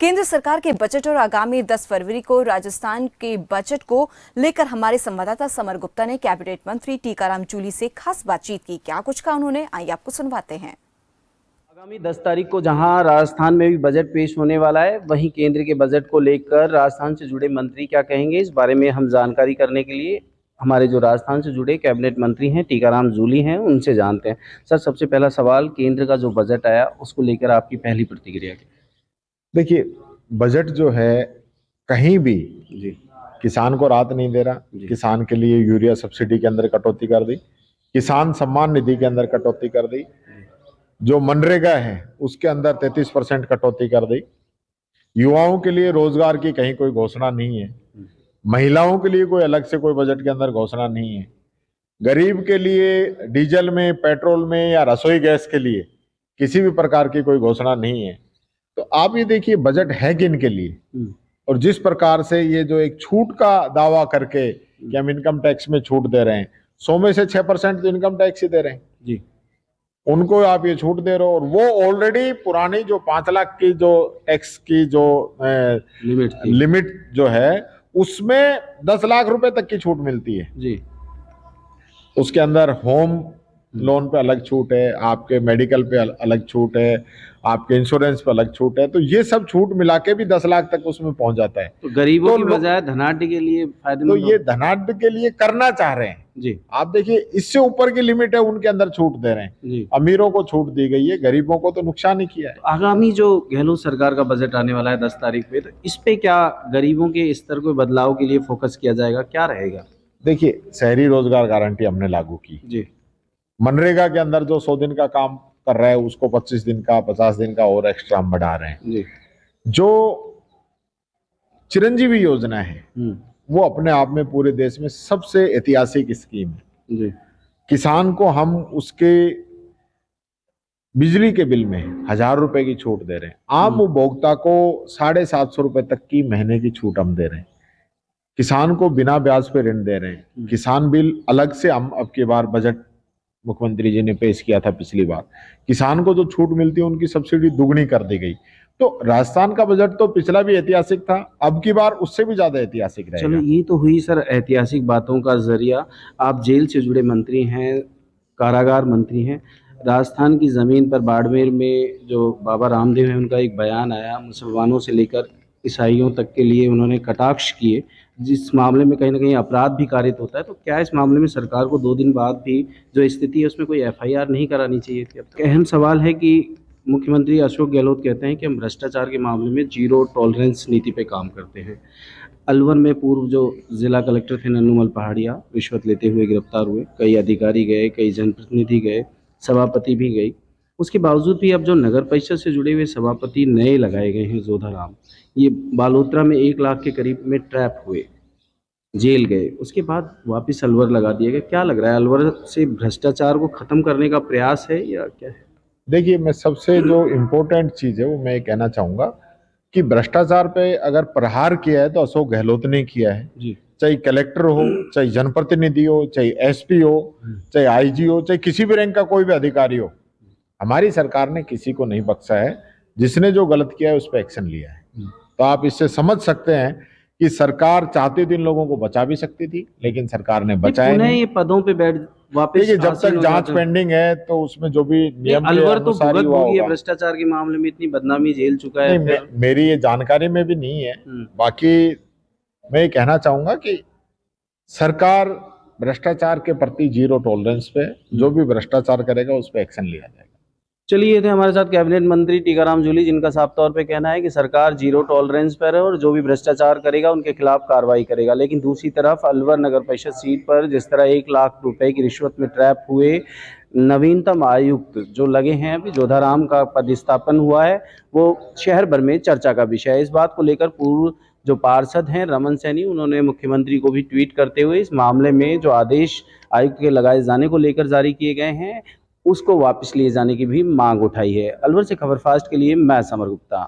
केंद्र सरकार के बजट और आगामी 10 फरवरी को राजस्थान के बजट को लेकर हमारे संवाददाता समर गुप्ता ने कैबिनेट मंत्री टीकाराम जूली से खास बातचीत की। क्या कुछ कहा उन्होंने, आइए आपको सुनवाते हैं। आगामी 10 तारीख को जहां राजस्थान में भी बजट पेश होने वाला है, वहीं केंद्र के बजट को लेकर राजस्थान से जुड़े मंत्री क्या कहेंगे, इस बारे में हम जानकारी करने के लिए हमारे जो राजस्थान से जुड़े कैबिनेट मंत्री हैं टीकाराम जूली हैं, उनसे जानते हैं। सर, सबसे पहला सवाल, केंद्र का जो बजट आया उसको लेकर आपकी पहली प्रतिक्रिया क्या? देखिए, बजट जो है कहीं भी जी, किसान को राहत नहीं दे रहा। किसान के लिए यूरिया सब्सिडी के अंदर कटौती कर दी, किसान सम्मान निधि के अंदर कटौती कर दी, जो मनरेगा है उसके अंदर 33% कटौती कर दी। युवाओं के लिए रोजगार की कहीं कोई घोषणा नहीं है। महिलाओं के लिए कोई अलग से कोई बजट के अंदर घोषणा नहीं है। गरीब के लिए डीजल में, पेट्रोल में या रसोई गैस के लिए किसी भी प्रकार की कोई घोषणा नहीं है। तो आप ये देखिए, बजट है किन के लिए? और जिस प्रकार से ये जो एक छूट का दावा करके कि हम इनकम टैक्स में छूट दे रहे हैं, 100 में से 6% तो इनकम टैक्स ही दे रहे हैं जी, उनको आप ये छूट दे रहे हो। और वो ऑलरेडी पुरानी जो 5 लाख की जो टैक्स की जो लिमिट जो है, उसमें 10 लाख रुपए तक की छूट मिलती है जी। उसके अंदर होम लोन पे अलग छूट है, आपके मेडिकल पे अलग छूट है, आपके इंश्योरेंस पे अलग छूट है। तो ये सब छूट मिला के भी 10 लाख तक उसमें पहुंच जाता है। तो गरीबों की बजाय धनाढ्य के लिए फायदेमंद। तो ये धनाढ्य के लिए करना चाह रहे हैं जी। आप देखिए, इससे ऊपर की लिमिट है, उनके अंदर छूट दे रहे हैं जी। अमीरों को छूट दी गई है, गरीबों को तो नुकसान ही किया है। आगामी जो गहलोत सरकार का बजट आने वाला है 10 तारीख पे, तो इस पे क्या गरीबों के स्तर को बदलाव के लिए फोकस किया जाएगा, क्या रहेगा? देखिए, शहरी रोजगार गारंटी हमने लागू की जी। मनरेगा के अंदर जो 100 दिन का काम कर रहा है उसको 25 दिन का, 50 दिन का और एक्स्ट्रा हम बढ़ा रहे हैं जी। जो चिरंजीवी योजना है वो अपने आप में पूरे देश में सबसे ऐतिहासिक स्कीम है जी। किसान को हम उसके बिजली के बिल में 1000 रुपए की छूट दे रहे हैं। आम उपभोक्ता को 750 रुपए तक की महीने की छूट हम दे रहे हैं। किसान को बिना ब्याज पे ऋण दे रहे हैं। किसान बिल अलग से हम अब की बार बजट मुख्यमंत्री जी ने पेश किया था पिछली बार। किसान को जो छूट मिलती है उनकी सब्सिडी दुगनी कर दी गई। तो राजस्थान का बजट तो पिछला भी ऐतिहासिक था, अब की बार उससे भी ज्यादा ऐतिहासिक रहेगा। चलो, ये तो हुई सर ऐतिहासिक बातों का जरिया। आप जेल से जुड़े मंत्री हैं, कारागार मंत्री हैं। राजस्थान की ज़मीन पर बाड़मेर में जो बाबा रामदेव हैं, उनका एक बयान आया, मुसलमानों से लेकर ईसाइयों तक के लिए उन्होंने कटाक्ष किए, जिस मामले में कहीं ना कहीं अपराध भी कारित होता है। तो क्या इस मामले में सरकार को 2 दिन बाद भी जो स्थिति है उसमें कोई FIR नहीं करानी चाहिए थी? अब अहम सवाल है कि मुख्यमंत्री अशोक गहलोत कहते हैं कि हम भ्रष्टाचार के मामले में जीरो टॉलरेंस नीति पे काम करते हैं। अलवर में पूर्व जो जिला कलेक्टर थे नन्नूमल पहाड़िया, रिश्वत लेते हुए गिरफ्तार हुए। कई अधिकारी गए, कई जनप्रतिनिधि गए, सभापति भी गई। उसके बावजूद भी अब जो नगर परिषद से जुड़े हुए सभापति नए लगाए गए हैं, जोधाराम, ये बालोतरा में 1 लाख के करीब में ट्रैप हुए, जेल गए, उसके बाद वापस अलवर लगा दिया गया। क्या लग रहा है, अलवर से भ्रष्टाचार को खत्म करने का प्रयास है या क्या है? देखिए, मैं सबसे जो इम्पोर्टेंट चीज है वो मैं कहना चाहूंगा कि भ्रष्टाचार पे अगर प्रहार किया है तो अशोक गहलोत ने किया है जी। चाहे कलेक्टर हो, चाहे जनप्रतिनिधि हो, चाहे SP हो, चाहे IG हो, चाहे किसी भी रैंक का कोई भी अधिकारी हो। हमारी सरकार ने किसी को नहीं बख्शा है। जिसने जो गलत किया है उस पर एक्शन लिया है। तो आप इससे समझ सकते हैं कि सरकार चाहती थी इन लोगों को बचा भी सकती थी, लेकिन सरकार ने बचाया नहीं। ये पदों पे बैठ वापस देखिए, जब तक जांच पेंडिंग है तो उसमें जो भी नियम के अनुसार ही हुआ होगा। भ्रष्टाचार के मामले में इतनी बदनामी झेल चुका है। मेरी ये जानकारी में भी नहीं है। बाकी मैं ये कहना चाहूंगा कि सरकार भ्रष्टाचार के प्रति जीरो टॉलरेंस पे, जो भी भ्रष्टाचार करेगा उस पर एक्शन लिया जाएगा। चलिए, ये थे हमारे साथ कैबिनेट मंत्री टीकाराम जूली, जिनका साफ तौर पे कहना है कि सरकार जीरो टॉलरेंस पर है और जो भी भ्रष्टाचार करेगा उनके खिलाफ कार्रवाई करेगा। लेकिन दूसरी तरफ अलवर नगर परिषद सीट पर जिस तरह 1 लाख रुपए की रिश्वत में ट्रैप हुए नवीनतम आयुक्त जो लगे हैं, अभी जोधाराम का पदस्थापन हुआ है, वो शहर भर में चर्चा का विषय है। इस बात को लेकर पूर्व जो पार्षद हैं रमन सैनी, उन्होंने मुख्यमंत्री को भी ट्वीट करते हुए इस मामले में जो आदेश आयुक्त के लगाए जाने को लेकर जारी किए गए हैं उसको वापस लिए जाने की भी मांग उठाई है। अलवर से खबर फास्ट के लिए मैं समर गुप्ता।